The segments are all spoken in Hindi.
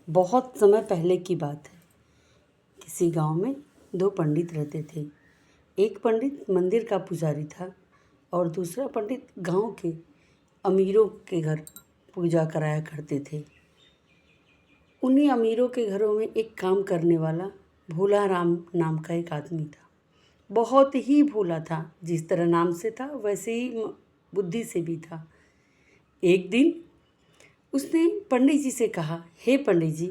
बहुत समय पहले की बात है। किसी गांव में दो पंडित रहते थे। एक पंडित मंदिर का पुजारी था और दूसरा पंडित गांव के अमीरों के घर पूजा कराया करते थे। उन्हीं अमीरों के घरों में एक काम करने वाला भोला राम नाम का एक आदमी था। बहुत ही भोला था, जिस तरह नाम से था वैसे ही बुद्धि से भी था। एक दिन उसने पंडित जी से कहा, हे पंडित जी,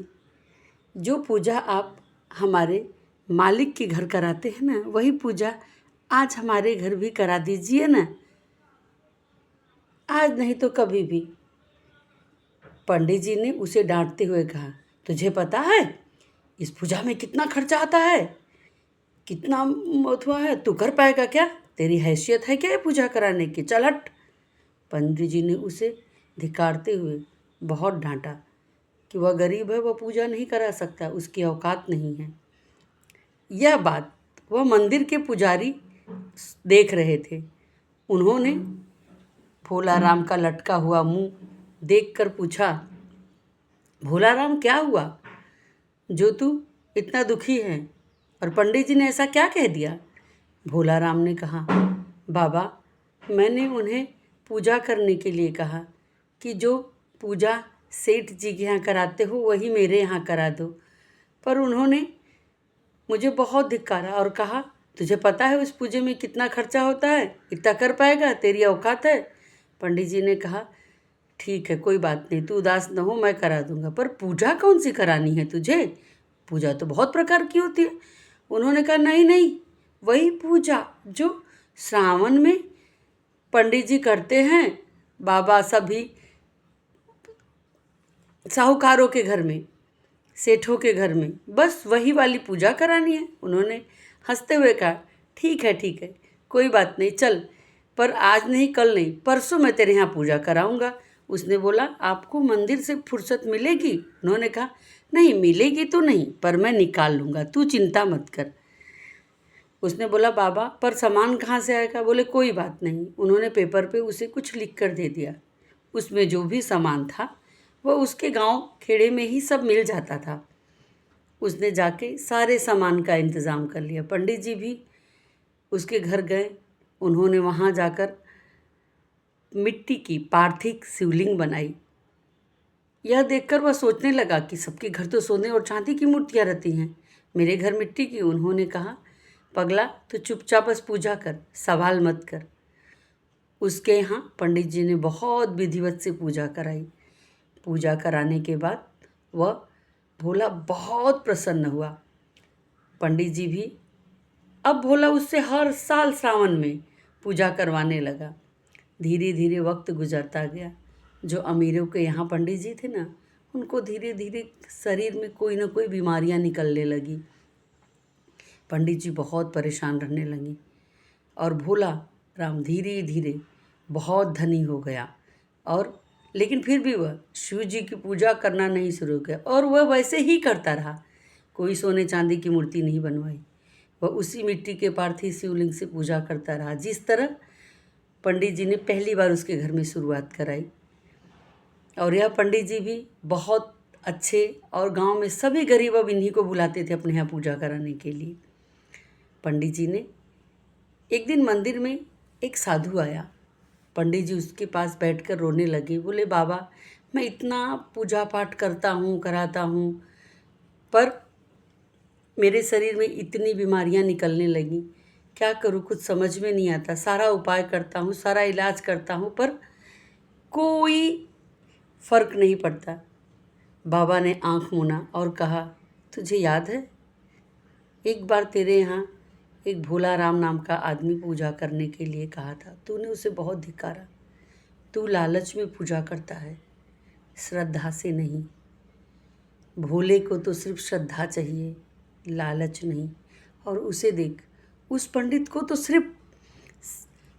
जो पूजा आप हमारे मालिक के घर कराते हैं ना, वही पूजा आज हमारे घर भी करा दीजिए ना, आज नहीं तो कभी भी। पंडित जी ने उसे डांटते हुए कहा, तुझे पता है इस पूजा में कितना खर्चा आता है, कितना हुआ है, तू कर पाएगा क्या? तेरी हैसियत है क्या ये पूजा कराने की? चल हट। पंडित जी ने उसे धिक्कारते हुए बहुत डांटा कि वह गरीब है, वह पूजा नहीं करा सकता, उसकी औकात नहीं है। यह बात वह मंदिर के पुजारी देख रहे थे। उन्होंने भोला राम का लटका हुआ मुंह देखकर पूछा, भोला राम, क्या हुआ जो तू इतना दुखी है, और पंडित जी ने ऐसा क्या कह दिया? भोला राम ने कहा, बाबा, मैंने उन्हें पूजा करने के लिए कहा कि जो पूजा सेठ जी के यहाँ कराते हो वही मेरे यहाँ करा दो, पर उन्होंने मुझे बहुत धिक्कारा और कहा, तुझे पता है उस पूजे में कितना खर्चा होता है, इतना कर पाएगा, तेरी औकात है? पंडित जी ने कहा, ठीक है, कोई बात नहीं, तू उदास न हो, मैं करा दूंगा, पर पूजा कौन सी करानी है तुझे? पूजा तो बहुत प्रकार की होती है। उन्होंने कहा, नहीं नहीं, वही पूजा जो श्रावण में पंडित जी करते हैं, बाबा सभी साहूकारों के घर में, सेठों के घर में, बस वही वाली पूजा करानी है। उन्होंने हंसते हुए कहा, ठीक है, कोई बात नहीं, चल, पर आज नहीं, कल नहीं, परसों मैं तेरे यहाँ पूजा कराऊंगा। उसने बोला, आपको मंदिर से फुर्सत मिलेगी? उन्होंने कहा, नहीं मिलेगी तो नहीं, पर मैं निकाल लूँगा, तू चिंता मत कर। उसने बोला, बाबा, पर सामान कहाँ से आएगा? बोले, कोई बात नहीं। उन्होंने पेपर पे उसे कुछ लिख कर दे दिया। उसमें जो भी सामान था वह उसके गांव खेड़े में ही सब मिल जाता था। उसने जाके सारे सामान का इंतज़ाम कर लिया। पंडित जी भी उसके घर गए। उन्होंने वहाँ जाकर मिट्टी की पार्थिव शिवलिंग बनाई। यह देखकर वह सोचने लगा कि सबके घर तो सोने और चांदी की मूर्तियाँ रहती हैं, मेरे घर मिट्टी की। उन्होंने कहा, पगला, तो चुपचाप बस पूजा कर, सवाल मत कर। उसके यहाँ पंडित जी ने बहुत विधिवत से पूजा कराई। पूजा कराने के बाद वह भोला बहुत प्रसन्न हुआ। पंडित जी भी अब भोला उससे हर साल श्रावण में पूजा करवाने लगा। धीरे धीरे वक्त गुजरता गया। जो अमीरों के यहाँ पंडित जी थे ना, उनको धीरे धीरे शरीर में कोई ना कोई बीमारियाँ निकलने लगी। पंडित जी बहुत परेशान रहने लगी और भोला राम धीरे धीरे बहुत धनी हो गया। और लेकिन फिर भी वह शिव जी की पूजा करना नहीं शुरू किया, और वह वैसे ही करता रहा। कोई सोने चांदी की मूर्ति नहीं बनवाई। वह उसी मिट्टी के पार्थिव शिवलिंग से पूजा करता रहा, जिस तरह पंडित जी ने पहली बार उसके घर में शुरुआत कराई। और यह पंडित जी भी बहुत अच्छे, और गांव में सभी गरीब अब इन्हीं को बुलाते थे अपने यहाँ पूजा कराने के लिए। पंडित जी ने एक दिन मंदिर में एक साधु आया। पंडित जी उसके पास बैठकर रोने लगे। बोले, बाबा, मैं इतना पूजा पाठ करता हूँ, कराता हूँ, पर मेरे शरीर में इतनी बीमारियाँ निकलने लगी, क्या करूँ, कुछ समझ में नहीं आता। सारा उपाय करता हूँ, सारा इलाज करता हूँ, पर कोई फर्क नहीं पड़ता। बाबा ने आंख मूंदा और कहा, तुझे याद है एक बार तेरे यहाँ एक भोला राम नाम का आदमी पूजा करने के लिए कहा था, तूने उसे बहुत धिक्कारा। तू लालच में पूजा करता है, श्रद्धा से नहीं। भोले को तो सिर्फ श्रद्धा चाहिए, लालच नहीं। और उसे देख, उस पंडित को तो सिर्फ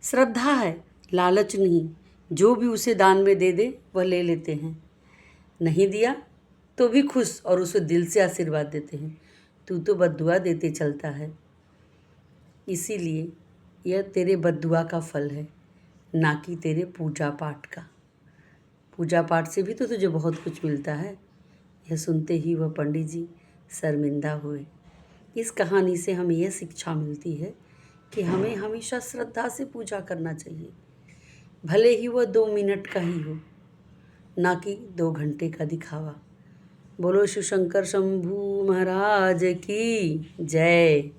श्रद्धा है, लालच नहीं। जो भी उसे दान में दे दे वह ले लेते हैं, नहीं दिया तो भी खुश और उसे दिल से आशीर्वाद देते हैं। तू तो बद्दुआ देते चलता है, इसीलिए यह तेरे बद्दुआ का फल है, ना कि तेरे पूजा पाठ का। पूजा पाठ से भी तो तुझे बहुत कुछ मिलता है। यह सुनते ही वह पंडित जी शर्मिंदा हुए। इस कहानी से हमें यह शिक्षा मिलती है कि हमें हमेशा श्रद्धा से पूजा करना चाहिए, भले ही वह 2 मिनट का ही हो, ना कि 2 घंटे का दिखावा। बोलो शिव शंकर शंभू महाराज की जय।